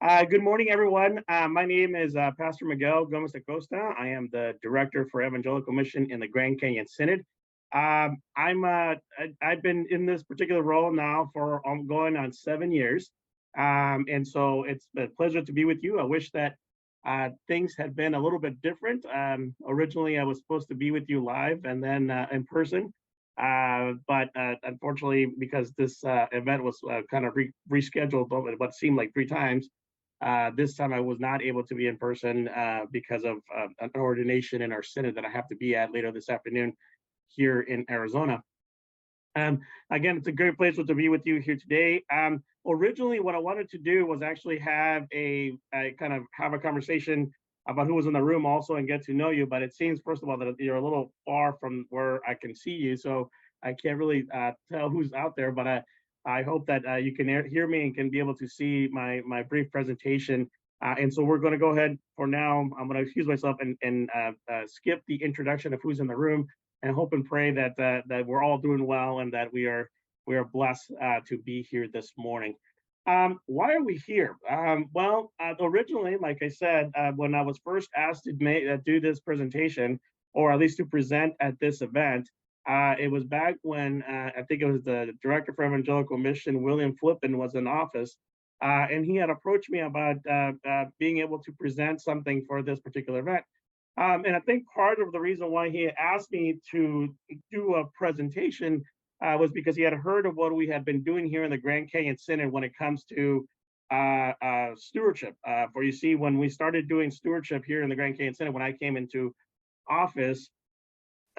Good morning, everyone. My name is Pastor Miguel Gomez-Acosta. I am the Director for Evangelical Mission in the Grand Canyon Synod. I've been in this particular role now for going on 7 years. And so it's a pleasure to be with you. I wish that things had been a little bit different. Originally, I was supposed to be with you live and then in person. But unfortunately, because this event was kind of rescheduled what seemed like 3 times, this time I was not able to be in person because of an ordination in our synod that I have to be at later this afternoon here in Arizona. Again, it's a great pleasure to be with you here today. Originally, what I wanted to do was actually have a kind of have a conversation about who was in the room also and get to know you. But it seems, first of all, that you're a little far from where I can see you, so I can't really tell who's out there. But I hope that you can hear me and can be able to see my brief presentation. And so we're going to go ahead for now. I'm going to excuse myself and skip the introduction of who's in the room, and hope and pray that that we're all doing well and that we are blessed to be here this morning. Why are we here? Originally, like I said, when I was first asked to do this presentation, or at least to present at this event, it was back when I think it was the Director for Evangelical Mission, William Flippin, was in office, and he had approached me about being able to present something for this particular event. And I think part of the reason why he asked me to do a presentation was because he had heard of what we had been doing here in the Grand Canyon Synod when it comes to stewardship. For you see, when we started doing stewardship here in the Grand Canyon Synod, when I came into office,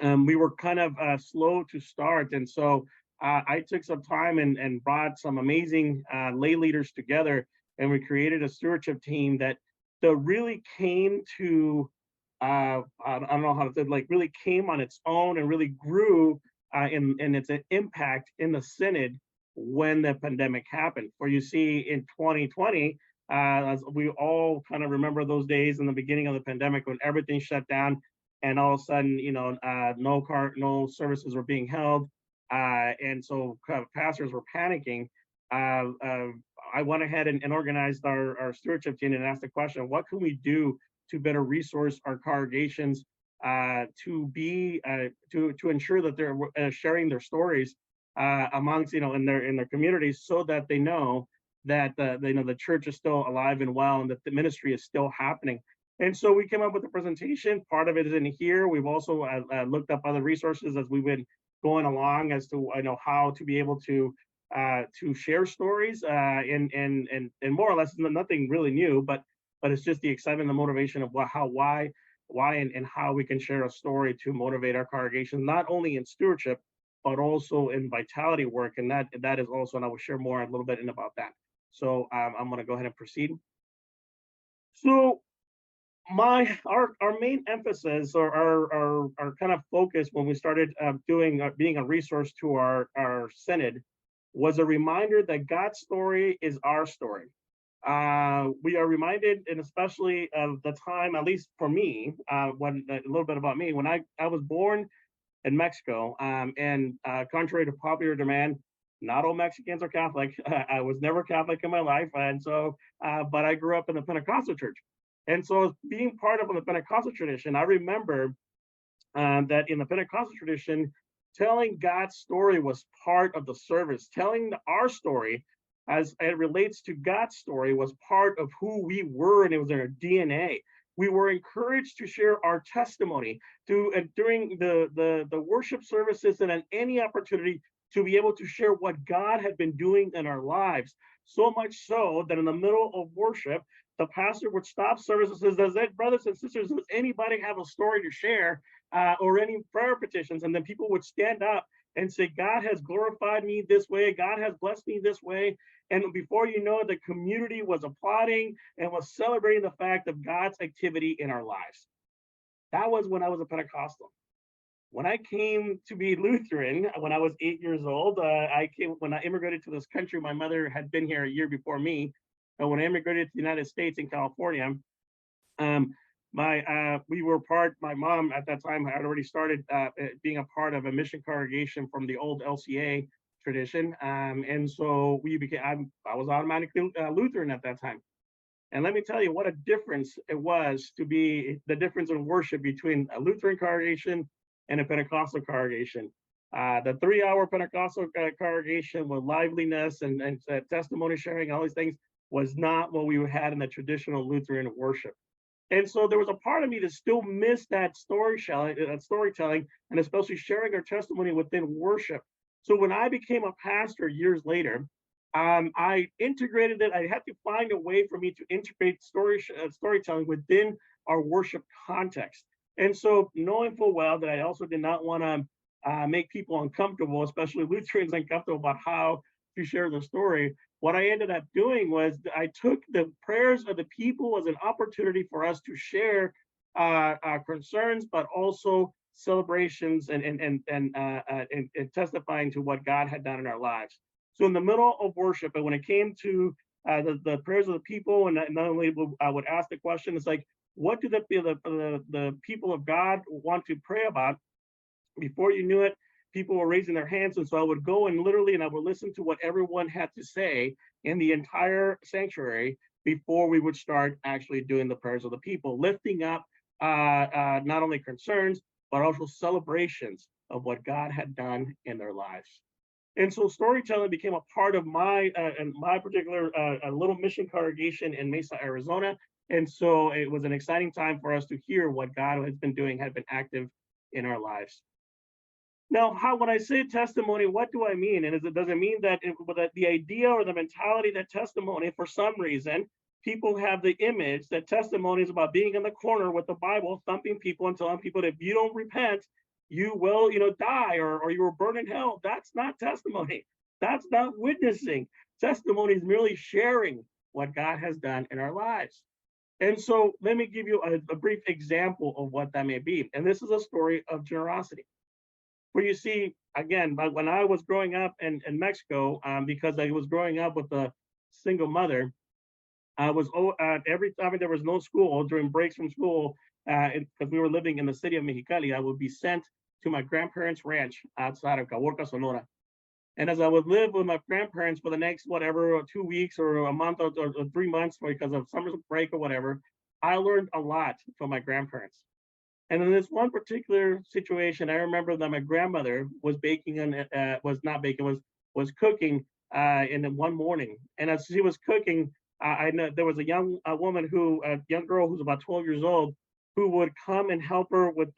we were kind of slow to start. And so I took some time and brought some amazing lay leaders together, and we created a stewardship team that really came to, I don't know how to say, like really came on its own and really grew in its impact in the synod when the pandemic happened. For you see, in 2020, as we all kind of remember those days in the beginning of the pandemic when everything shut down, and all of a sudden, no services were being held, and so pastors were panicking. I went ahead and organized our stewardship team and asked the question: what can we do to better resource our congregations, to ensure that they're sharing their stories amongst in their communities, so that they know that the church is still alive and well, and that the ministry is still happening. And so we came up with a presentation. Part of it is in here. We've also looked up other resources as we've been going along as to how to be able to share stories, and more or less nothing really new, but it's just the excitement, the motivation of why, and how we can share a story to motivate our congregation, not only in stewardship, but also in vitality work. And that is also, and I will share more a little bit about that. So I'm going to go ahead and proceed. So our main emphasis, or our kind of focus when we started being a resource to our synod, was a reminder that God's story is our story. We are reminded, and especially of the time, at least for me, when a little bit about me, when I was born in Mexico, and contrary to popular demand, not all Mexicans are Catholic. I was never Catholic in my life, and so, but I grew up in the Pentecostal church. And so, being part of the Pentecostal tradition, I remember that in the Pentecostal tradition, telling God's story was part of the service. Telling our story as it relates to God's story was part of who we were, and it was in our DNA. We were encouraged to share our testimony during the worship services, and at any opportunity to be able to share what God had been doing in our lives. So much so that in the middle of worship, the pastor would stop services and says, brothers and sisters, does anybody have a story to share, or any prayer petitions? And then people would stand up and say, God has glorified me this way. God has blessed me this way. And before you know it, the community was applauding and was celebrating the fact of God's activity in our lives. That was when I was a Pentecostal. When I came to be Lutheran, when I was 8 years old, when I immigrated to this country. My mother had been here a year before me. And when I immigrated to the United States in California, my mom at that time had already started being a part of a mission congregation from the old LCA tradition. And so I was automatically Lutheran at that time. And let me tell you what a difference it was to be the difference in worship between a Lutheran congregation and a Pentecostal congregation. The 3-hour Pentecostal congregation with liveliness and testimony sharing, all these things, was not what we had in the traditional Lutheran worship. And so there was a part of me that still missed that storytelling, and especially sharing our testimony within worship. So when I became a pastor years later, I integrated it. I had to find a way for me to integrate storytelling within our worship context. And so knowing full well that I also did not want to make people uncomfortable, especially Lutherans uncomfortable about how to share the story, what I ended up doing was I took the prayers of the people as an opportunity for us to share our concerns, but also celebrations and testifying to what God had done in our lives. So in the middle of worship, and when it came to the prayers of the people, and not only I would ask the question, it's like, what do the people of God want to pray about? Before you knew it, people were raising their hands. And so I would go and I would listen to what everyone had to say in the entire sanctuary before we would start actually doing the prayers of the people, lifting up not only concerns, but also celebrations of what God had done in their lives. And so storytelling became a part of my particular little mission congregation in Mesa, Arizona. And so it was an exciting time for us to hear what God has been doing, had been active in our lives. Now, when I say testimony, what do I mean? And does it mean that the idea or the mentality that testimony, for some reason, people have the image that testimony is about being in the corner with the Bible, thumping people and telling people that if you don't repent, you will, die or you will burn in hell. That's not testimony. That's not witnessing. Testimony is merely sharing what God has done in our lives. And so let me give you a brief example of what that may be. And this is a story of generosity. Where you see, again, when I was growing up in Mexico, because I was growing up with a single mother, I was every time there was no school, during breaks from school, because we were living in the city of Mexicali, I would be sent to my grandparents' ranch outside of Caborca, Sonora. And as I would live with my grandparents for the next 2 weeks or a month or 3 months because of summer break or whatever, I learned a lot from my grandparents. And in this one particular situation, I remember that my grandmother was baking and was cooking in one morning. And as she was cooking, I know there was a young girl who's about 12 years old, who would come and help her with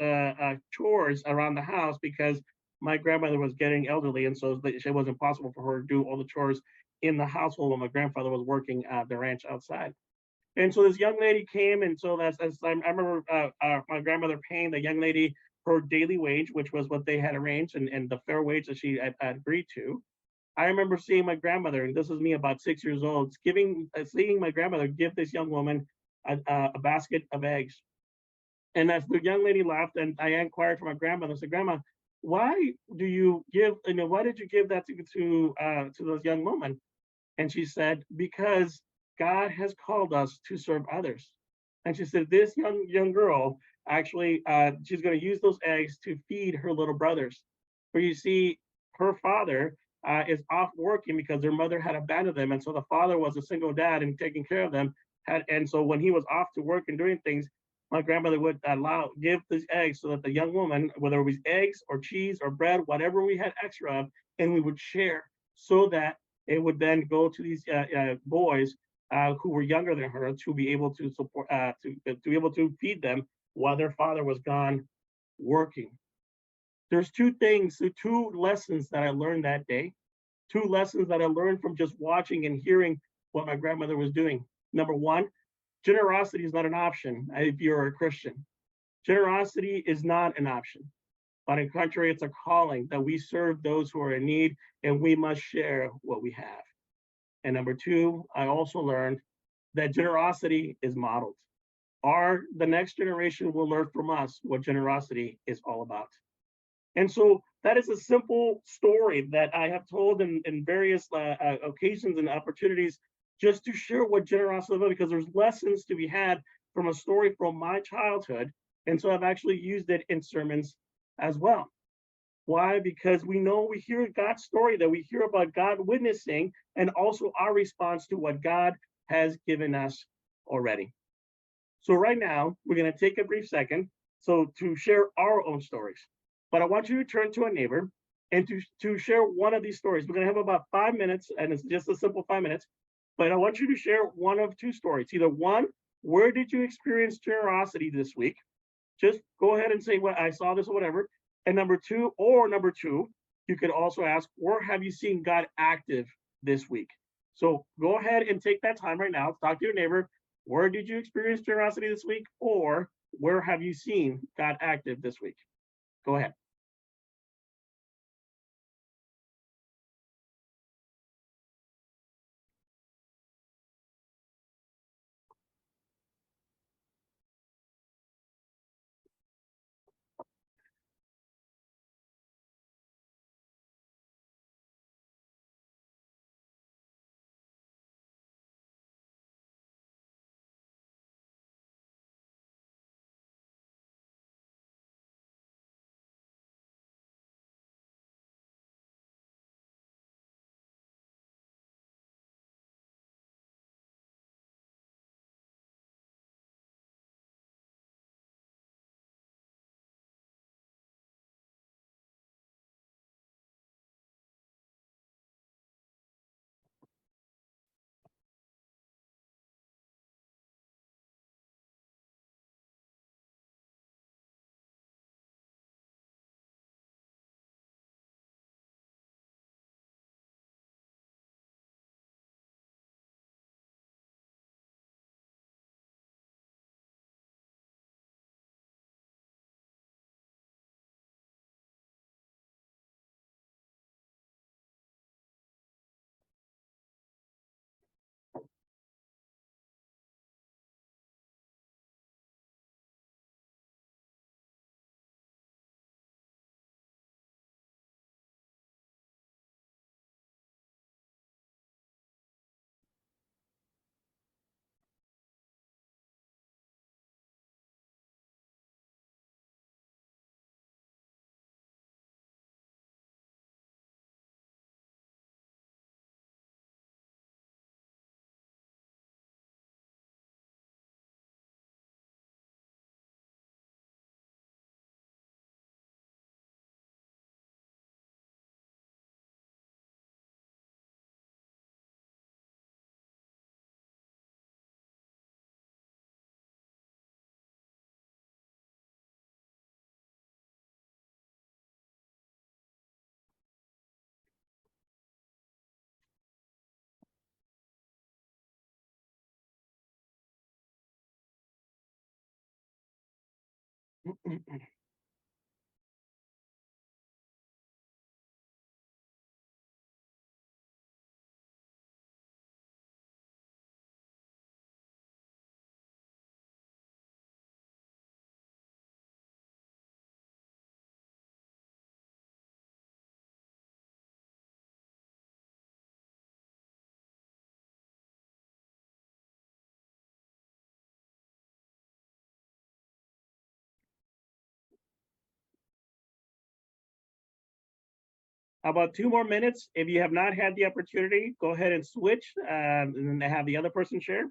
chores around the house because my grandmother was getting elderly, and so it was impossible for her to do all the chores in the household when my grandfather was working the ranch outside. And so this young lady came, and so I remember my grandmother paying the young lady her daily wage, which was what they had arranged, and the fair wage that she had agreed to. I remember seeing my grandmother, and this was me about 6 years old, seeing my grandmother give this young woman a basket of eggs. And as the young lady left, and I inquired for my grandmother, I said, "Grandma, why did you give that to this young woman?" And she said, "Because God has called us to serve others." And she said, this young girl, actually, she's going to use those eggs to feed her little brothers. For you see, her father is off working because their mother had abandoned them. And so the father was a single dad and taking care of them. And so when he was off to work and doing things, my grandmother would give these eggs so that the young woman, whether it was eggs or cheese or bread, whatever we had extra of, and we would share so that it would then go to these boys who were younger than her to be able to support, to be able to feed them while their father was gone working. There's two lessons that I learned that day, two lessons that I learned from just watching and hearing what my grandmother was doing. Number one, generosity is not an option if you're a Christian. Generosity is not an option. On the contrary, it's a calling that we serve those who are in need, and we must share what we have. And number two, I also learned that generosity is modeled. The next generation will learn from us what generosity is all about. And so that is a simple story that I have told in various occasions and opportunities, just to share what generosity is about, because there's lessons to be had from a story from my childhood. And so I've actually used it in sermons as well. Why? Because we hear God's story, that we hear about God witnessing, and also our response to what God has given us already. So right now, we're going to take a brief second to share our own stories. But I want you to turn to a neighbor and to share one of these stories. We're going to have about 5 minutes, and it's just a simple 5 minutes. But I want you to share one of two stories. Either one, where did you experience generosity this week? Just go ahead and say, well, I saw this or whatever. And number two, you could also ask, where have you seen God active this week? So go ahead and take that time right now. Talk to your neighbor. Where did you experience generosity this week? Or where have you seen God active this week? Go ahead. About 2 more minutes. If you have not had the opportunity, go ahead and switch and have the other person share.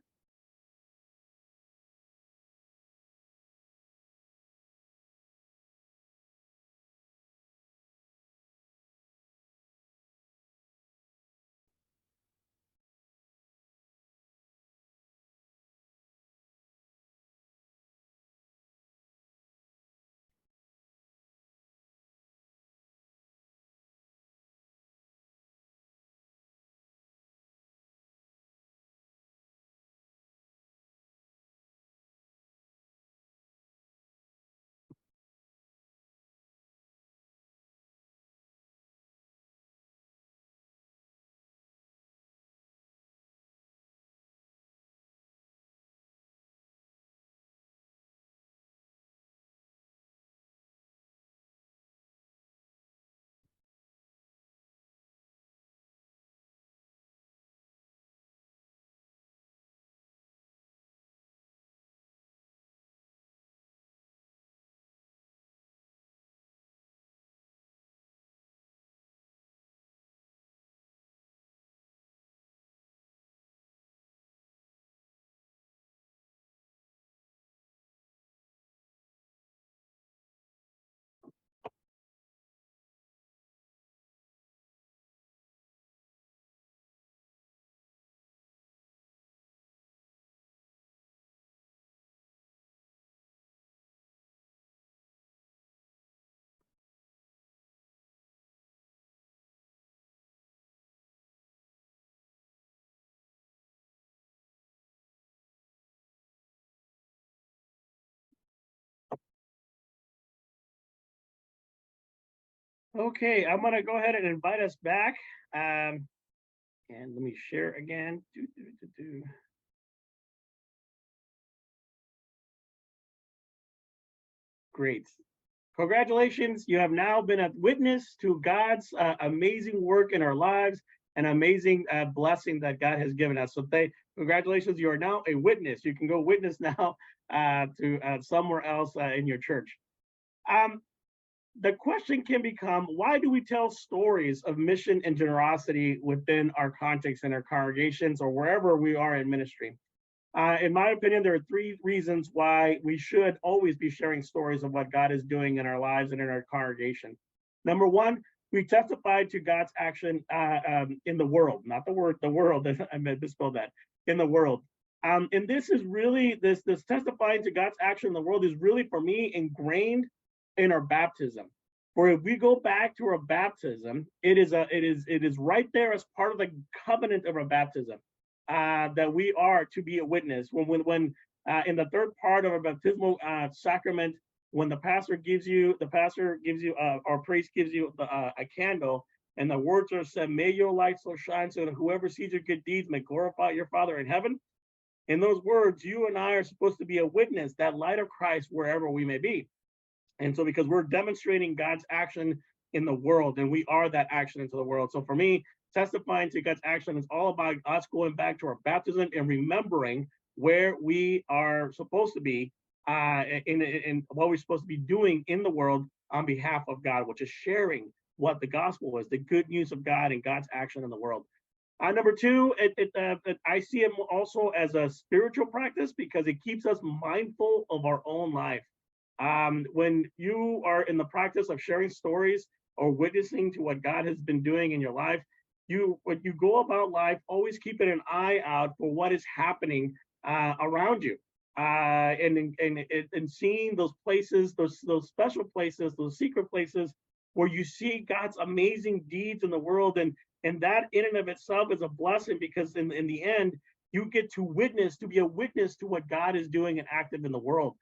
Okay, I'm gonna go ahead and invite us back. And let me share again. Great. Congratulations. You have now been a witness to God's amazing work in our lives, an amazing blessing that God has given us. So congratulations. You are now a witness. You can go witness now to somewhere else in your church. The question can become, why do we tell stories of mission and generosity within our context in our congregations or wherever we are in ministry? In my opinion, there are three reasons why we should always be sharing stories of what God is doing in our lives and in our congregation. Number one, we testify to God's action in the world, not the word, the world. I misspelled that. In the world. And this is really this testifying to God's action in the world is really, for me, ingrained in our baptism. For if we go back to our baptism, it is right there as part of the covenant of our baptism. That we are to be a witness. When in the third part of a baptismal sacrament, when the pastor gives you, or priest gives you a candle, and the words are said, "May your light so shine so that whoever sees your good deeds may glorify your Father in heaven." In those words, you and I are supposed to be a witness, that light of Christ wherever we may be. And so, because we're demonstrating God's action in the world, and we are that action into the world. So for me, testifying to God's action is all about us going back to our baptism and remembering where we are supposed to be in what we're supposed to be doing in the world on behalf of God, which is sharing what the gospel is, the good news of God and God's action in the world. Number two, I see it also as a spiritual practice because it keeps us mindful of our own life. When you are in the practice of sharing stories or witnessing to what God has been doing in your life, when you go about life, always keeping an eye out for what is happening around you, and seeing those places, those special places, those secret places where you see God's amazing deeds in the world, and that in and of itself is a blessing because in the end you get to be a witness to what God is doing and active in the world.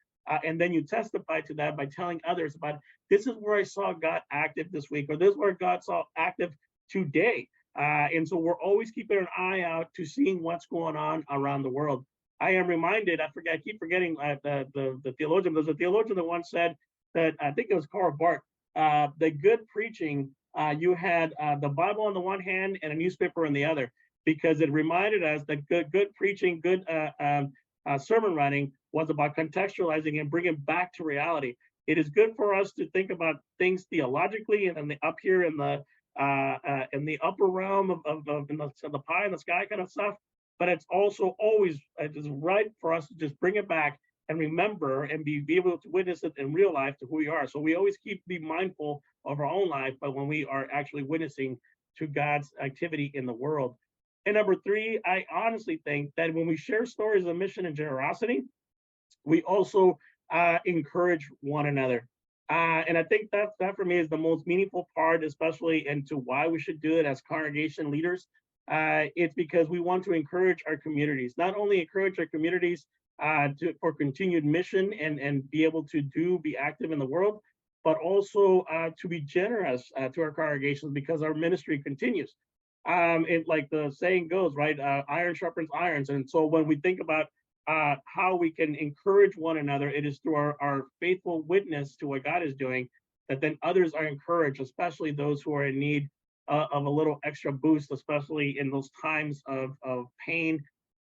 And then you testify to that by telling others about, this is where I saw God active this week, or this is where God saw active today. And so we're always keeping an eye out to seeing what's going on around the world. I am reminded, I keep forgetting the theologian. There's a theologian that once said that, I think it was Karl Barth, the good preaching, you had the Bible on the one hand and a newspaper on the other, because it reminded us that good preaching, good sermon writing was about contextualizing and bringing back to reality. It is good for us to think about things theologically and then up here in the upper realm of in the pie in the sky kind of stuff. But it's also always it is right for us to just bring it back and remember and be able to witness it in real life to who we are. So we always be mindful of our own life, but when we are actually witnessing to God's activity in the world. And number three, I honestly think that when we share stories of mission and generosity, we also encourage one another. And I think that for me is the most meaningful part, especially into why we should do it as congregation leaders. It's because we want to encourage our communities, not only encourage our communities for continued mission and be able to be active in the world, but also to be generous to our congregations because our ministry continues. Like the saying goes, right? Iron sharpens irons. And so when we think about how we can encourage one another, it is through our faithful witness to what God is doing, that then others are encouraged, especially those who are in need of a little extra boost, especially in those times of pain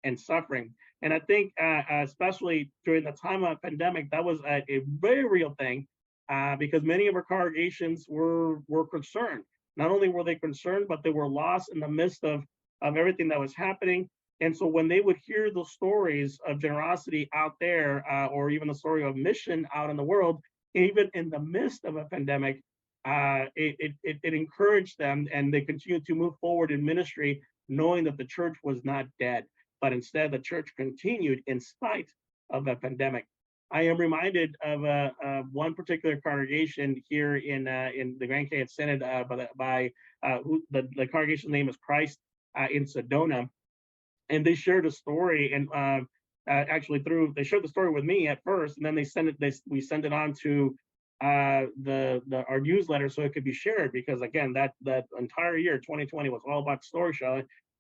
and suffering. And I think especially during the time of pandemic, that was a very real thing because many of our congregations were concerned. Not only were they concerned, but they were lost in the midst of everything that was happening. And so when they would hear the stories of generosity out there, or even the story of mission out in the world, even in the midst of a pandemic, it encouraged them, and they continued to move forward in ministry, knowing that the church was not dead, but instead the church continued in spite of a pandemic. I am reminded of one particular congregation here in the Grand Canyon Synod by the congregation's name is Christ in Sedona. And they shared a story, and actually they shared the story with me at first, and then we sent it on to our newsletter so it could be shared, because again, that entire year 2020 was all about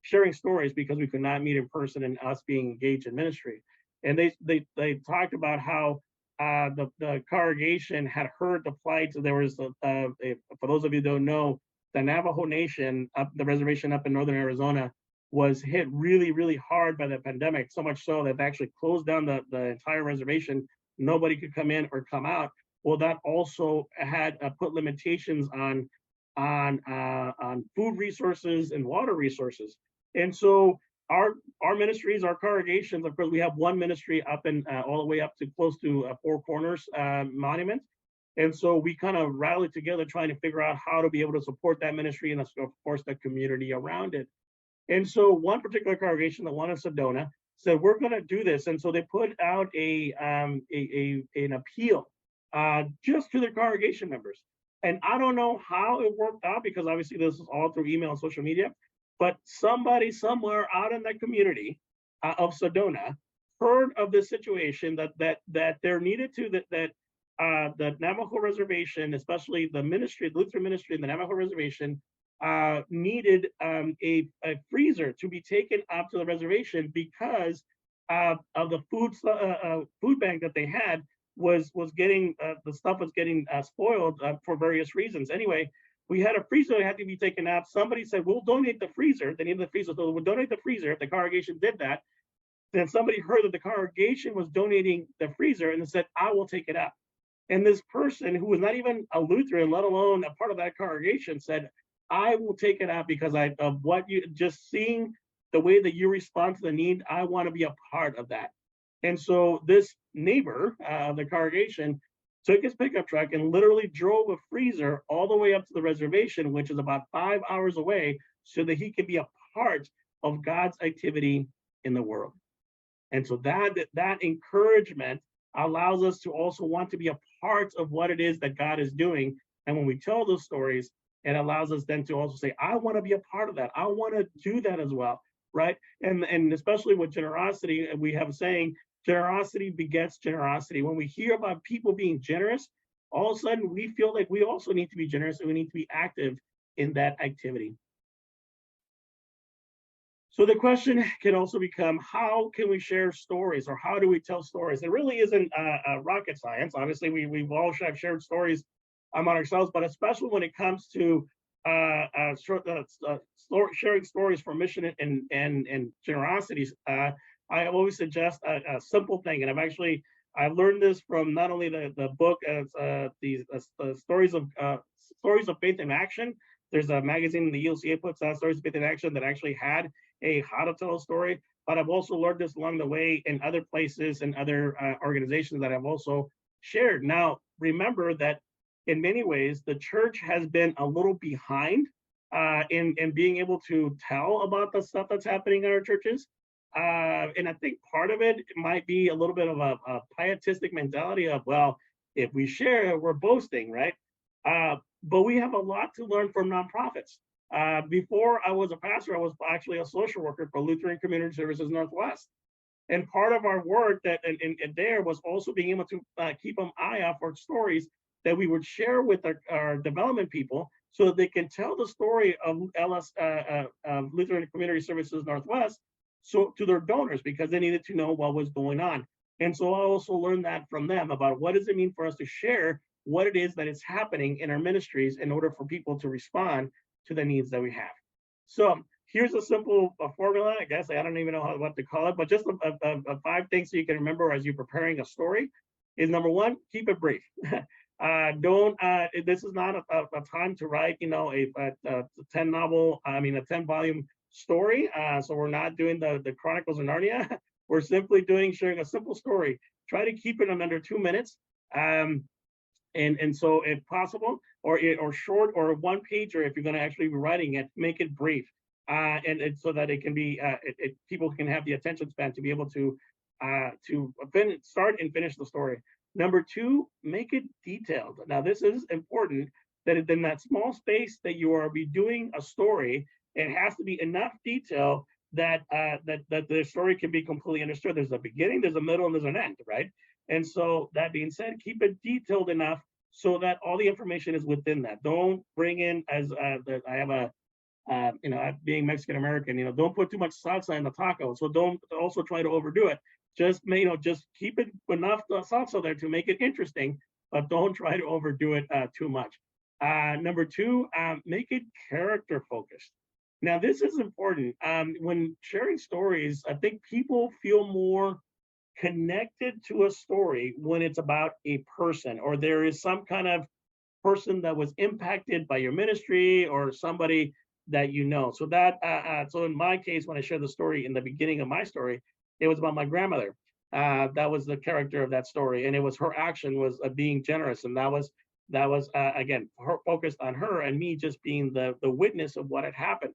sharing stories, because we could not meet in person and us being engaged in ministry. And they talked about how the congregation had heard the plight. So there was for those of you who don't know, the Navajo Nation, up the reservation up in northern Arizona, was hit really, really hard by the pandemic, so much so that they actually closed down the entire reservation. Nobody could come in or come out. Well, that also had put limitations on food resources and water resources. And so our ministries, our congregations, of course, we have one ministry up in all the way up to close to Four Corners Monument. And so we kind of rallied together trying to figure out how to be able to support that ministry and, of course, the community around it. And so one particular congregation, the one in Sedona, said, we're going to do this. And so they put out an appeal just to their congregation members. And I don't know how it worked out, because obviously this is all through email and social media, but somebody somewhere out in that community of Sedona heard of this situation, that there needed to, that the Navajo reservation, especially the ministry, the Lutheran ministry in the Navajo reservation, needed a freezer to be taken up to the reservation, because of the food bank that they had was getting the stuff was getting spoiled for various reasons. Anyway, we had a freezer that had to be taken out. Somebody said, we'll donate the freezer. They needed the freezer, so we'll donate the freezer. If the congregation did that, then somebody heard that the congregation was donating the freezer and they said, I will take it up. And this person, who was not even a Lutheran, let alone a part of that congregation, said, I will take it out because of what you just seeing the way that you respond to the need. I want to be a part of that. And so this neighbor of the congregation took his pickup truck and literally drove a freezer all the way up to the reservation, which is about 5 hours away, so that he could be a part of God's activity in the world. And so that encouragement allows us to also want to be a part of what it is that God is doing. And when we tell those stories, it allows us then to also say, I want to be a part of that. I want to do that as well, right? And especially with generosity, we have a saying, generosity begets generosity. When we hear about people being generous, all of a sudden we feel like we also need to be generous, and we need to be active in that activity. So the question can also become, how can we share stories, or how do we tell stories? It really isn't rocket science. Obviously, we've all shared stories among ourselves, but especially when it comes to sharing stories for mission and generosities, I always suggest a simple thing. And I've learned this from not only the book, these stories of faith in action. There's a magazine the ULCA puts out, Stories of Faith in Action, that actually had a how to tell a story. But I've also learned this along the way in other places and other organizations that I've also shared. Now, remember that in many ways, the church has been a little behind in being able to tell about the stuff that's happening in our churches. And I think part of it might be a little bit of a pietistic mentality of, well, if we share, we're boasting, right? But we have a lot to learn from nonprofits. Before I was a pastor, I was actually a social worker for Lutheran Community Services Northwest. And part of our work there was also being able to keep an eye out for stories that we would share with our development people, so that they can tell the story of Lutheran Community Services Northwest to their donors, because they needed to know what was going on. And so I also learned that from them about what does it mean for us to share what it is that is happening in our ministries in order for people to respond to the needs that we have. So here's a simple formula, I guess. I don't even know what to call it, but just 5 things so you can remember as you're preparing a story is, number 1, keep it brief. This is not a time to write, a 10 volume story. So we're not doing the Chronicles of Narnia. We're simply sharing a simple story. Try to keep it in under 2 minutes. And so if possible, or short, or a 1-pager, if you're going to actually be writing it, make it brief. And so that it can be, people can have the attention span to be able to start and finish the story. Number 2, make it detailed. Now, this is important, that in that small space that you are be doing a story, it has to be enough detail that the story can be completely understood. There's a beginning, there's a middle, and there's an end, right? And so that being said, keep it detailed enough so that all the information is within that. Don't bring in as I have a being Mexican American, don't put too much salsa in the taco. So don't also try to overdo it. Just just keep it enough salsa there to make it interesting, but don't try to overdo it too much. Number two, make it character focused. Now, this is important. When sharing stories, I think people feel more connected to a story when it's about a person, or there is some kind of person that was impacted by your ministry or somebody that you know. So that so in my case, when I shared the story in the beginning of my story, it was about my grandmother. That was the character of that story, and it was her action was being generous, and that was again focused on her and me just being the witness of what had happened.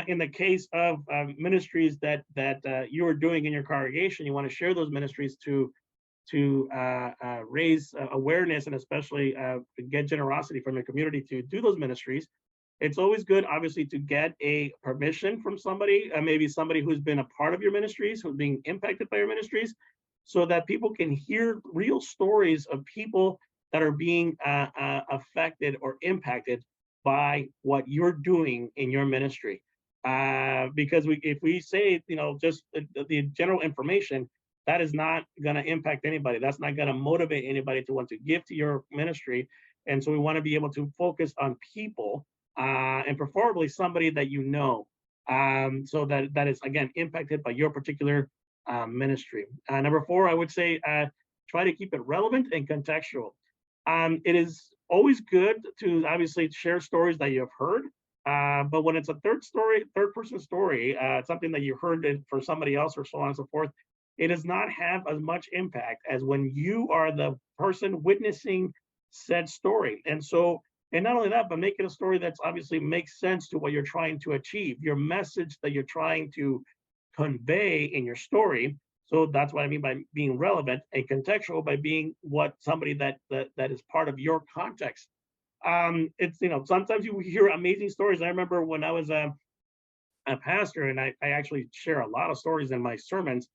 In the case of ministries that you are doing in your congregation, you want to share those ministries to raise awareness and especially get generosity from your community to do those ministries. It's always good, obviously, to get a permission from somebody, maybe somebody who's been a part of your ministries, who's being impacted by your ministries, so that people can hear real stories of people that are being affected or impacted by what you're doing in your ministry. Because if we say, just the general information, that is not going to impact anybody. That's not going to motivate anybody to want to give to your ministry. And so we want to be able to focus on people and preferably somebody that you know, so that is, again, impacted by your particular ministry. Number four, I would say try to keep it relevant and contextual. It is always good to obviously share stories that you have heard, but when it's a third person story, something that you heard it for somebody else or so on and so forth, it does not have as much impact as when you are the person witnessing said story. And not only that, but make it a story that's obviously makes sense to what you're trying to achieve, your message that you're trying to convey in your story. So that's what I mean by being relevant and contextual, by being what somebody that is part of your context. It's sometimes you hear amazing stories. I remember when I was a pastor, and I actually share a lot of stories in my sermons.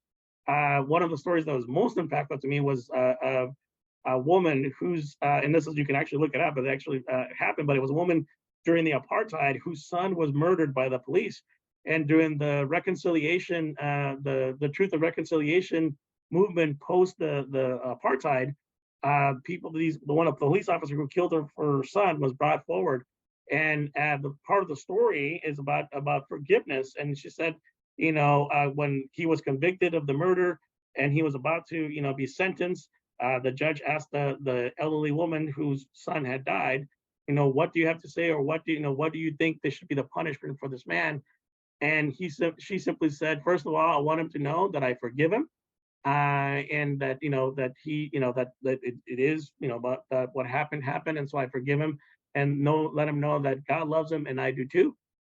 One of the stories that was most impactful to me was a woman who's, and this is, you can actually look it up, it actually happened, but it was a woman during the apartheid whose son was murdered by the police. And during the reconciliation, the Truth and Reconciliation movement post the apartheid, one of the police officer who killed her son was brought forward. And the part of the story is about forgiveness. And she said, when he was convicted of the murder and he was about to, be sentenced, the judge asked the elderly woman whose son had died, what do you have to say, or what do you think this should be the punishment for this man? And she simply said, first of all, I want him to know that I forgive him, and that that he that it is about what happened, and so I forgive him, and let him know that God loves him and I do too.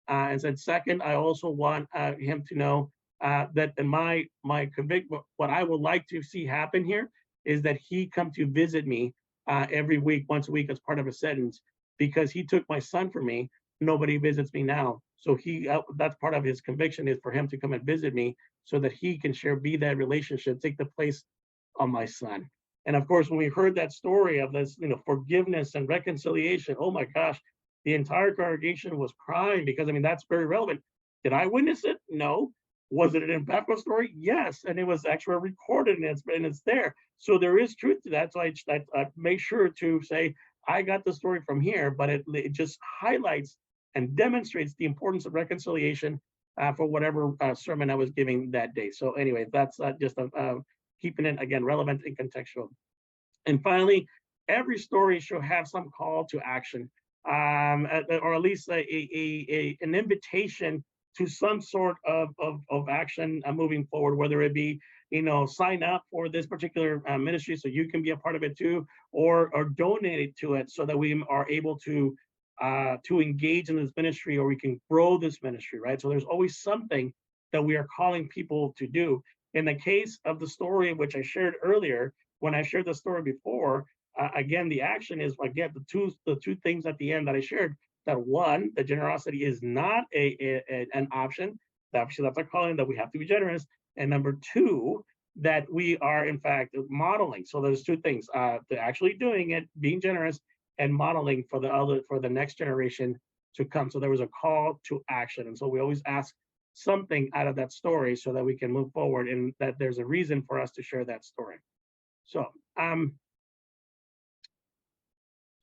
And said, second, I also want him to know that in my what I would like to see happen here is that he come to visit me every week, once a week, as part of a sentence, because he took my son from me. Nobody visits me now. So that's part of his conviction, is for him to come and visit me so that he can be that relationship, take the place of my son. And of course, when we heard that story of this, forgiveness and reconciliation, oh my gosh, the entire congregation was crying, because that's very relevant. Did I witness it? No. Was it an impactful story? Yes. And it was actually recorded, and it's there. So there is truth to that. So I make sure to say, I got the story from here, but it just highlights and demonstrates the importance of reconciliation for whatever sermon I was giving that day. So anyway, that's just keeping it, again, relevant and contextual. And finally, every story should have some call to action, or at least an invitation to some sort of action moving forward, whether it be, sign up for this particular ministry so you can be a part of it too, or donate to it so that we are able to engage in this ministry, or we can grow this ministry, right? So there's always something that we are calling people to do. In the case of the story which I shared earlier, when I shared the story before, again, the action is, again, the two things at the end that I shared, that one, the generosity is not an option. That's our calling, that we have to be generous. And number two, that we are in fact modeling. So there's two things: to actually doing it, being generous, and modeling for the next generation to come. So there was a call to action, and so we always ask something out of that story so that we can move forward, and that there's a reason for us to share that story. So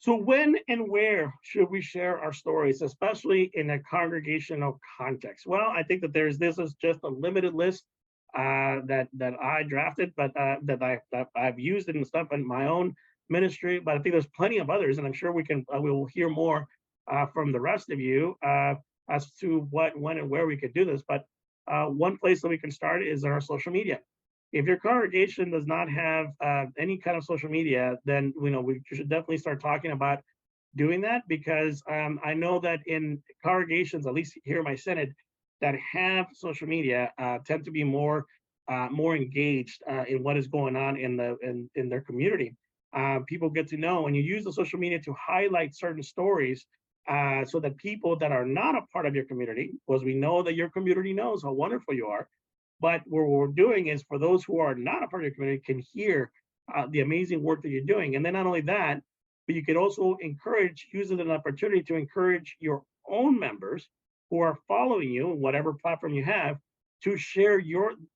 so when and where should we share our stories, especially in a congregational context? Well, I think that this is just a limited list that I drafted, but that I've used and stuff in my own ministry. But I think there's plenty of others, and I'm sure we will hear more from the rest of you as to what, when, and where we could do this. But one place that we can start is our social media. If your congregation does not have any kind of social media, then we should definitely start talking about doing that, because I know that in congregations, at least here in my synod, that have social media tend to be more engaged in what is going on in their community. People get to know, and you use the social media to highlight certain stories so that people that are not a part of your community, because we know that your community knows how wonderful you are, but what we're doing is for those who are not a part of your community can hear the amazing work that you're doing. And then not only that, but you could also use it as an opportunity to encourage your own members who are following you, whatever platform you have, to share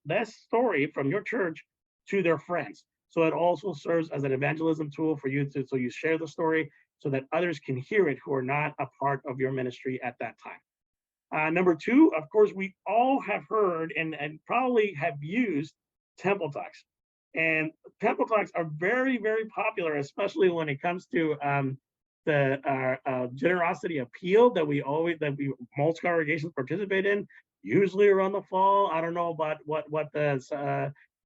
that story from your church to their friends. So it also serves as an evangelism tool for you so you share the story so that others can hear it who are not a part of your ministry at that time. Number two, of course, we all have heard and probably have used temple talks. And temple talks are very, very popular, especially when it comes to the generosity appeal that most congregations participate in, usually around the fall. I don't know about what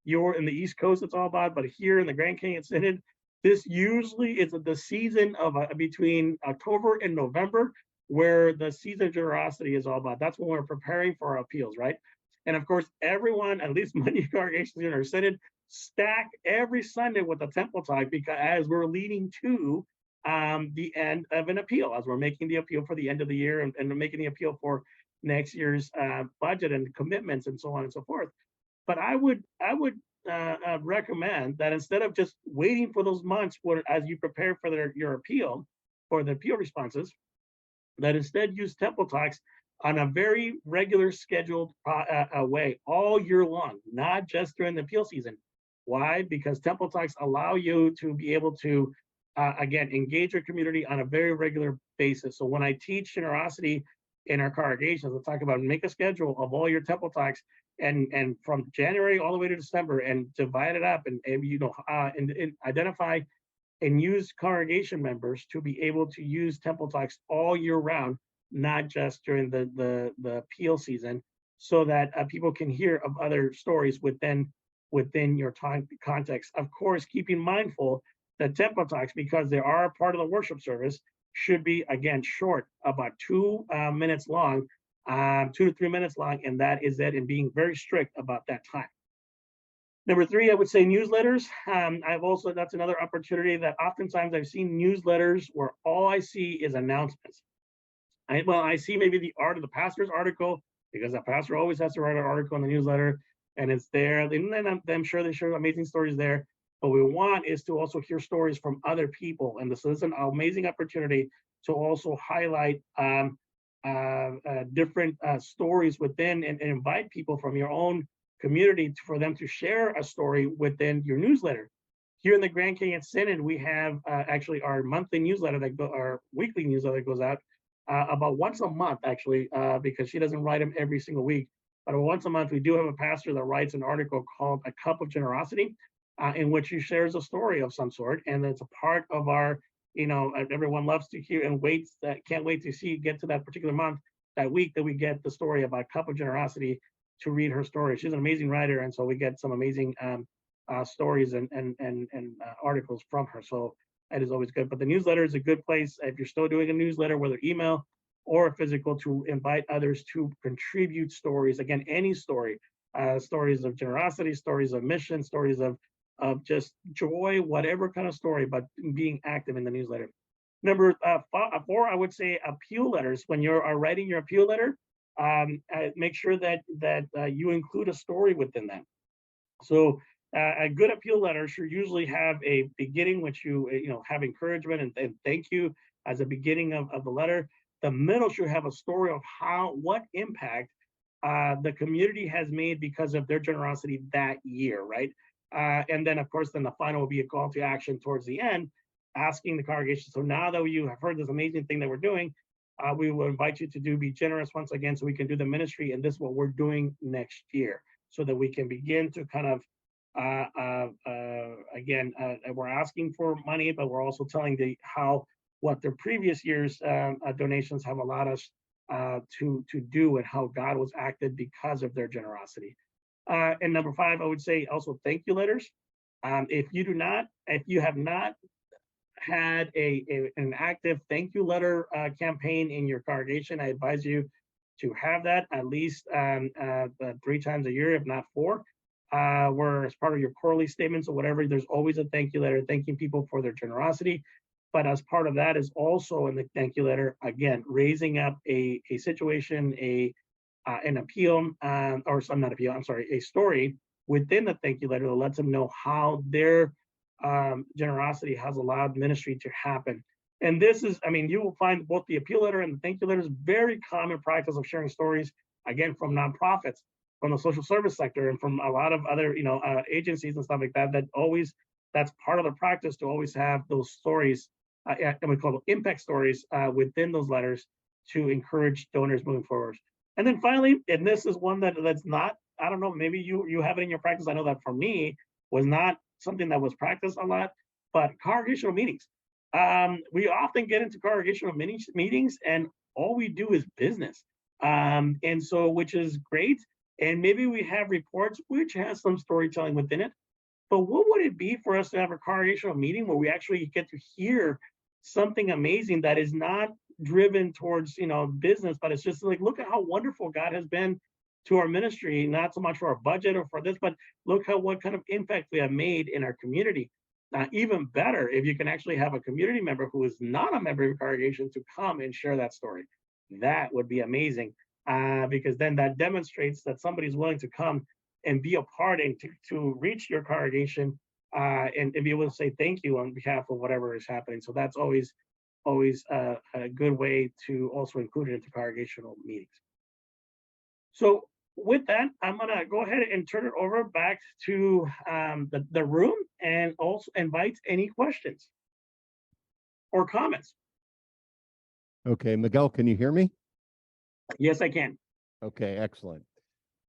you're in the East Coast it's all about, but here in the Grand Canyon Synod, this usually is the season of between October and November, where the season of generosity is all about. That's when we're preparing for our appeals, right? And of course, everyone, at least many congregations in our synod, stack every Sunday with a temple talk, because as we're leading to the end of an appeal, as we're making the appeal for the end of the year and making the appeal for next year's budget and commitments and so on and so forth. But I would recommend that instead of just waiting for those months as you prepare for your appeal, for the appeal responses, that instead use temple talks on a very regular scheduled way all year long, not just during the appeal season. Why? Because temple talks allow you to be able to, again, engage your community on a very regular basis. So when I teach generosity in our congregations, I talk about make a schedule of all your temple talks and from January all the way to December, and divide it up and identify and use congregation members to be able to use temple talks all year round, not just during the appeal season, so that people can hear of other stories within your time context. Of course, keeping mindful that temple talks, because they are a part of the worship service, should be, again, short, about 2 minutes long, 2 to 3 minutes long, and that is it, and being very strict about that time. Number three, I would say newsletters. That's another opportunity that oftentimes I've seen newsletters where all I see is announcements. I see maybe the pastor's article, because the pastor always has to write an article in the newsletter, and it's there. And then I'm sure they share amazing stories there. What we want is to also hear stories from other people. And this is an amazing opportunity to also highlight different stories within and invite people from your own community for them to share a story within your newsletter. Here in the Grand Canyon Synod, we have actually our monthly newsletter our weekly newsletter goes out about once a month, actually, because she doesn't write them every single week. But once a month, we do have a pastor that writes an article called A Cup of Generosity, in which he shares a story of some sort. And it's a part of our, everyone loves to hear and can't wait to get to that particular month, that week that we get the story about Cup of Generosity to read her story. She's an amazing writer, and so we get some amazing stories and articles from her. So that is always good. But the newsletter is a good place if you're still doing a newsletter, whether email or physical, to invite others to contribute stories. Again, any story, stories of generosity, stories of mission, stories of just joy, whatever kind of story, but being active in the newsletter. Number four, I would say appeal letters. When you're writing your appeal letter, make sure that you include a story within that. So a good appeal letter should usually have a beginning, which you have encouragement and thank you as a beginning of the letter. The middle should have a story of what impact the community has made because of their generosity that year, right? And then, of course, then the final will be a call to action towards the end, asking the congregation. So now that you have heard this amazing thing that we're doing, we will invite you to be generous once again, so we can do the ministry, and this is what we're doing next year, so that we can begin to kind of again, we're asking for money, but we're also telling what the previous year's donations have allowed us to do, and how God was acted because of their generosity. And number 5, I would say also thank you letters. If you have not had an active thank you letter campaign in your congregation, I advise you to have that at least 3 times a year, if not 4. Where as part of your quarterly statements or whatever, there's always a thank you letter thanking people for their generosity. But as part of that is also in the thank you letter, again, raising up a situation, an appeal, or some not appeal, I'm sorry, a story within the thank you letter that lets them know how their generosity has allowed ministry to happen. And this is, you will find both the appeal letter and the thank you letter is very common practice of sharing stories, again, from nonprofits, from the social service sector, and from a lot of other, agencies and stuff like that. That's part of the practice, to always have those stories, and we call them impact stories, within those letters, to encourage donors moving forward. And then finally, and this is one that's not, I don't know, maybe you have it in your practice. I know that for me was not something that was practiced a lot, but congregational meetings. We often get into congregational meetings, and all we do is business. And so, which is great. And maybe we have reports which has some storytelling within it. But what would it be for us to have a congregational meeting where we actually get to hear something amazing that is not driven towards business, but it's just like, look at how wonderful God has been to our ministry, not so much for our budget or for this, but look what kind of impact we have made in our community. Even better if you can actually have a community member who is not a member of your congregation to come and share that story. That would be amazing, because then that demonstrates that somebody's willing to come and be a part and to reach your congregation, and be able to say thank you on behalf of whatever is happening. So that's always a good way to also include it into congregational meetings. So with that, I'm gonna go ahead and turn it over back to the room, and also invite any questions or comments. Okay, Miguel, can you hear me? Yes, I can. Okay, excellent.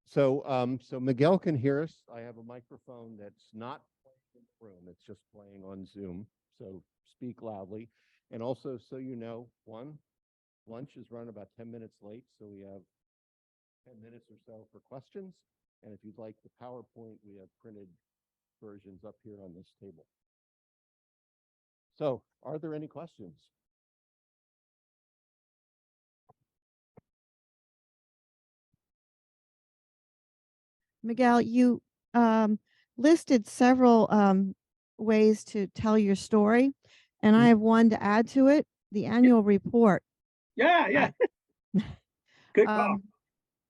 So, Miguel can hear us. I have a microphone that's not playing in the room; it's just playing on Zoom. So speak loudly, and also, so you know, lunch is run about 10 minutes late, so we have 10 minutes or so for questions. And if you'd like the PowerPoint, we have printed versions up here on this table. So, are there any questions? Miguel, you listed several ways to tell your story, and I have one to add to it: the annual report. Yeah. Good call.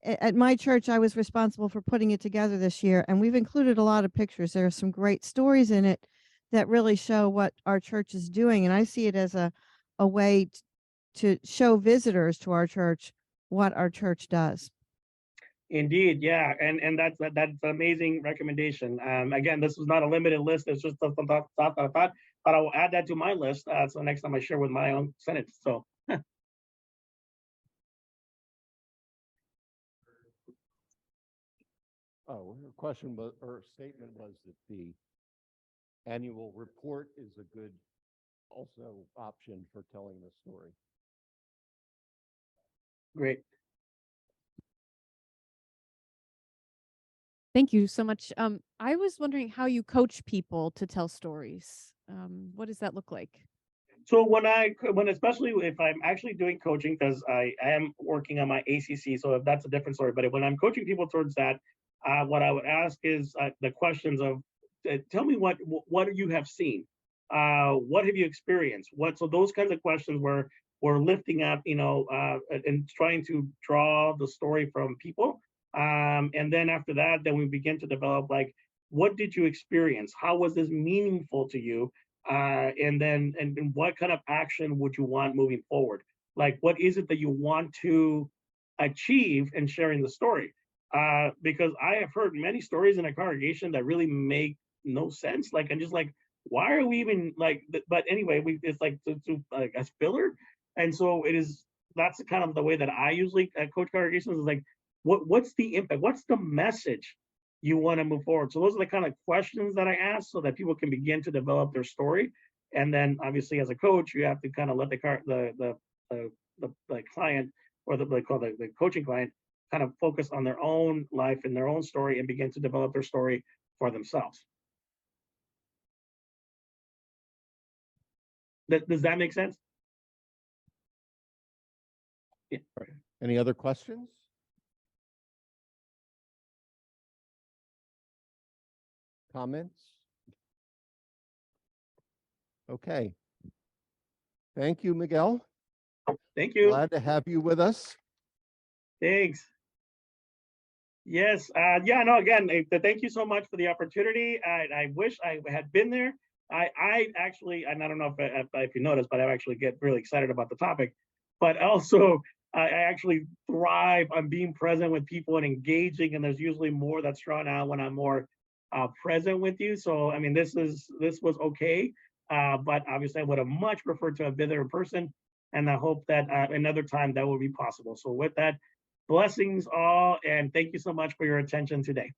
At my church, I was responsible for putting it together this year, and we've included a lot of pictures. There are some great stories in it that really show what our church is doing, and I see it as a way to show visitors to our church what our church does. Indeed, yeah, and that's an amazing recommendation. Again, this was not a limited list. It's just some thought that I thought, but I will add that to my list. So next time I share with my own Senate. So. Oh, her question was, or statement was that the annual report is a good also option for telling the story. Great. Thank you so much. I was wondering how you coach people to tell stories. What does that look like? So when especially if I'm actually doing coaching, because I am working on my ACC, so that's a different story. But when I'm coaching people towards that, what I would ask is the questions of, tell me what you have seen, what have you experienced, so those kinds of questions where we're lifting up, and trying to draw the story from people, and then after that, then we begin to develop like what did you experience? How was this meaningful to you? And then, and what kind of action would you want moving forward? Like, what is it that you want to achieve in sharing the story? Because I have heard many stories in a congregation that really make no sense. Like, I'm just like, why are we even like, but anyway, it's like to like a filler. And so it is, that's kind of the way that I usually coach congregations, is like, what's the impact? What's the message you want to move forward? So those are the kind of questions that I ask so that people can begin to develop their story. And then obviously as a coach, you have to kind of let the client, or the coaching client, kind of focus on their own life and their own story and begin to develop their story for themselves. Does that make sense? Yeah. Any other questions? Comments? Okay. Thank you, Miguel. Thank you. Glad to have you with us. Thanks. Yes. Yeah, no, again, thank you so much for the opportunity. I wish I had been there. I actually, and I don't know if you noticed, but I actually get really excited about the topic, but also I actually thrive on being present with people and engaging. And there's usually more that's drawn out when I'm more present with you. So, I mean, this was okay. But obviously I would have much preferred to have been there in person. And I hope that another time that will be possible. So with that, blessings all, and thank you so much for your attention today.